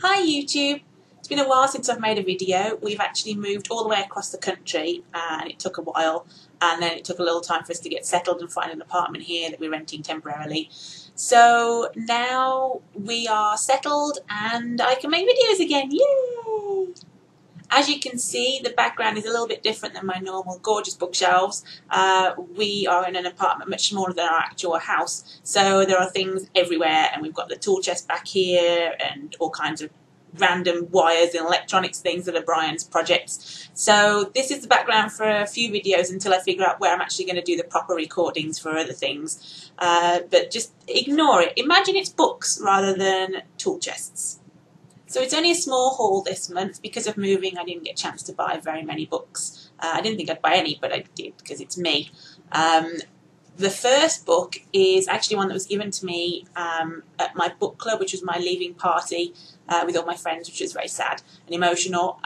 Hi YouTube! It's been a while since I've made a video. We've actually moved all the way across the country and it took a while, and then it took a little time for us to get settled and find an apartment here that we're renting temporarily. So now we are settled and I can make videos again. Yay! As you can see, the background is a little bit different than my normal gorgeous bookshelves. We are in an apartment much smaller than our actual house, so there are things everywhere, and we've got the tool chest back here and all kinds of random wires and electronics things that are Brian's projects. So this is the background for a few videos until I figure out where I'm actually going to do the proper recordings for other things. But just ignore it. Imagine it's books rather than tool chests. So it's only a small haul this month. Because of moving, I didn't get a chance to buy very many books. I didn't think I'd buy any, but I did because it's me. The first book is actually one that was given to me at my book club, which was my leaving party with all my friends, which was very sad and emotional.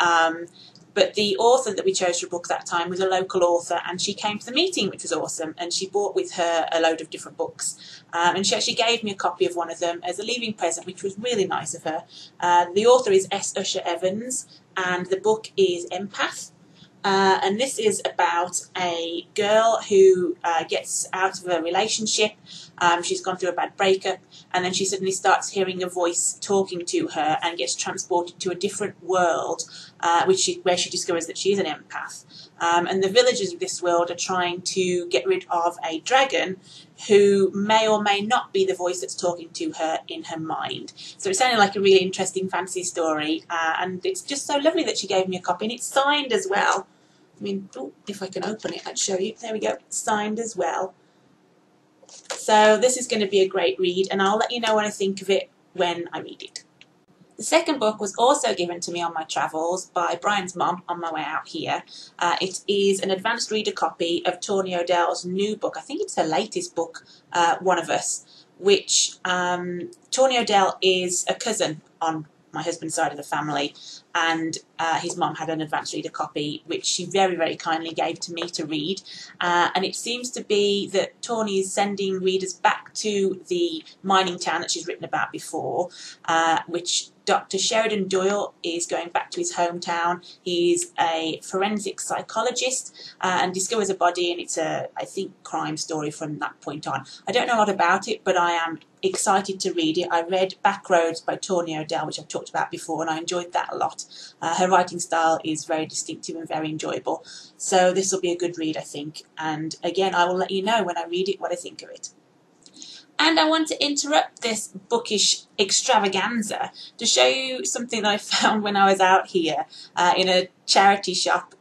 But the author that we chose for a book that time was a local author, and she came to the meeting, which was awesome, and she brought with her a load of different books. And she actually gave me a copy of one of them as a leaving present, which was really nice of her. The author is S. Usher Evans, and the book is Empath. And this is about a girl who gets out of a relationship. She's gone through a bad breakup, and then she suddenly starts hearing a voice talking to her and gets transported to a different world where she discovers that she's an empath. And the villagers of this world are trying to get rid of a dragon who may or may not be the voice that's talking to her in her mind. So it sounded like a really interesting fantasy story, and it's just so lovely that she gave me a copy, and it's signed as well. I mean, if I can open it, I'd show you. There we go, signed as well. So this is going to be a great read, and I'll let you know what I think of it when I read it. The second book was also given to me on my travels by Brian's mum on my way out here. It is an advanced reader copy of Tawny O'Dell's new book. I think it's her latest book, One of Us, which Tawny O'Dell is a cousin on my husband's side of the family, and his mum had an advanced reader copy which she very, very kindly gave to me to read, and it seems to be that Tawny is sending readers back to the mining town that she's written about before, which Dr. Sheridan Doyle is going back to his hometown. He's a forensic psychologist and discovers a body, and it's a, I think, crime story from that point on. I don't know a lot about it, but I am excited to read it. I read Backroads by Tawny O'Dell, which I've talked about before, and I enjoyed that a lot. Her writing style is very distinctive and very enjoyable. So this will be a good read, I think. And again, I will let you know when I read it what I think of it. And I want to interrupt this bookish extravaganza to show you something that I found when I was out here in a charity shop,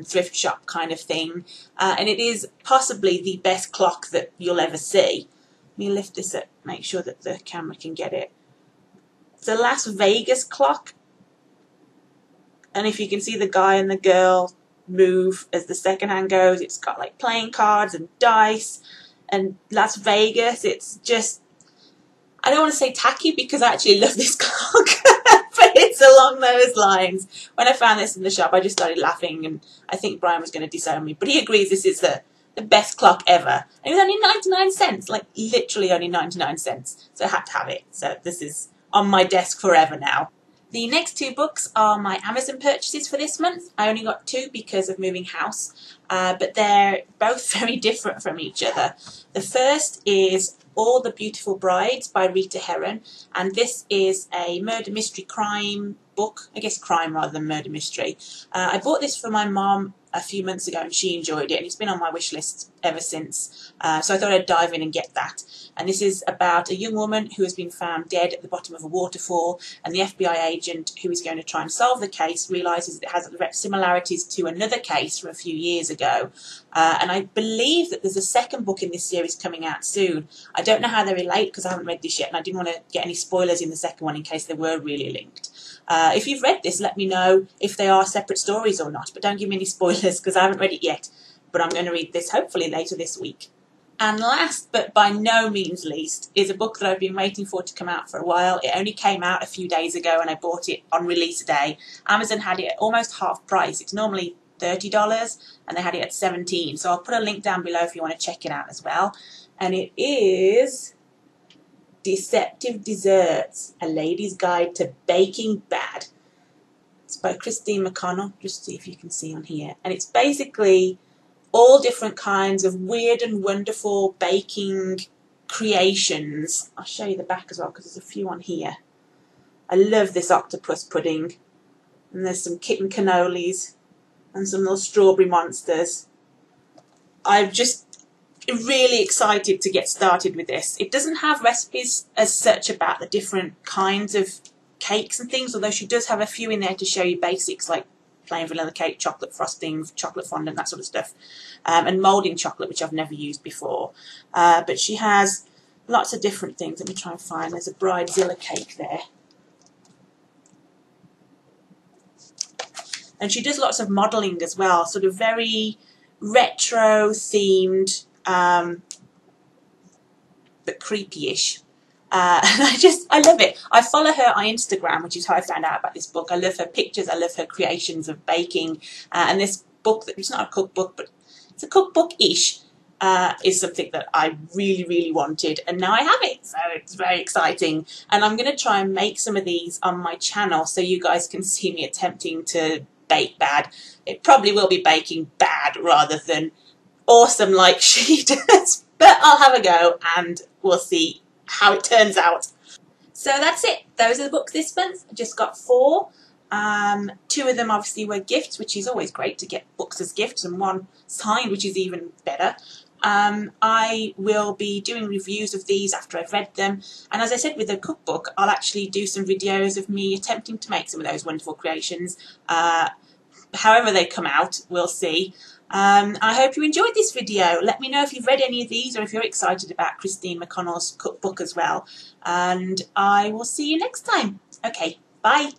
thrift shop kind of thing. And it is possibly the best clock that you'll ever see. Let me lift this up, make sure that the camera can get it. It's a Las Vegas clock. And if you can see the guy and the girl move as the second hand goes, it's got like playing cards and dice. And Las Vegas, it's just, I don't want to say tacky because I actually love this clock, but it's along those lines. When I found this in the shop, I just started laughing, and I think Brian was going to disown me, but he agrees this is the best clock ever. And it was only 99 cents, like literally only 99 cents. So I had to have it. So this is on my desk forever now. The next two books are my Amazon purchases for this month. I only got two because of moving house, but they're both very different from each other. The first is All the Beautiful Brides by Rita Herron, and this is a murder mystery crime book. I guess crime rather than murder mystery. I bought this for my mom a few months ago and she enjoyed it, and it's been on my wish list ever since. So I thought I'd dive in and get that. And this is about a young woman who has been found dead at the bottom of a waterfall, and the FBI agent who is going to try and solve the case realises it has similarities to another case from a few years ago. And I believe that there's a second book in this series coming out soon. I don't know how they relate because I haven't read this yet, and I didn't want to get any spoilers in the second one in case they were really linked. If you've read this, let me know if they are separate stories or not, but don't give me any spoilers because I haven't read it yet. But I'm going to read this hopefully later this week. And last, but by no means least, is a book that I've been waiting for to come out for a while. It only came out a few days ago and I bought it on release day. Amazon had it at almost half price. It's normally $30 and they had it at $17. So I'll put a link down below if you want to check it out as well. And it is Deceptive Desserts, A Lady's Guide to Baking Bad. It's by Christine McConnell, just see if you can see on here. And it's basically all different kinds of weird and wonderful baking creations. I'll show you the back as well because there's a few on here. I love this octopus pudding. And there's some kitten cannolis and some little strawberry monsters. I'm just really excited to get started with this. It doesn't have recipes as such about the different kinds of cakes and things, although she does have a few in there to show you basics like plain vanilla cake, chocolate frosting, chocolate fondant, that sort of stuff, and moulding chocolate, which I've never used before. But she has lots of different things. Let me try and find. There's a bridezilla cake there. And she does lots of modelling as well, sort of very retro themed, but creepy-ish. And I love it. I follow her on Instagram, which is how I found out about this book. I love her pictures. I love her creations of baking. And this book, it's not a cookbook, but it's a cookbook-ish, is something that I really, really wanted. And now I have it. So it's very exciting. And I'm going to try and make some of these on my channel so you guys can see me attempting to bake bad. It probably will be baking bad rather than awesome like she does. But I'll have a go and we'll see how it turns out. So that's it. Those are the books this month. I just got 4. 2 of them obviously were gifts, which is always great to get books as gifts, and 1 signed, which is even better. I will be doing reviews of these after I've read them, and as I said with the cookbook, I'll actually do some videos of me attempting to make some of those wonderful creations. However they come out, we'll see. I hope you enjoyed this video. Let me know if you've read any of these or if you're excited about Christine McConnell's cookbook as well. And I will see you next time. Okay, bye.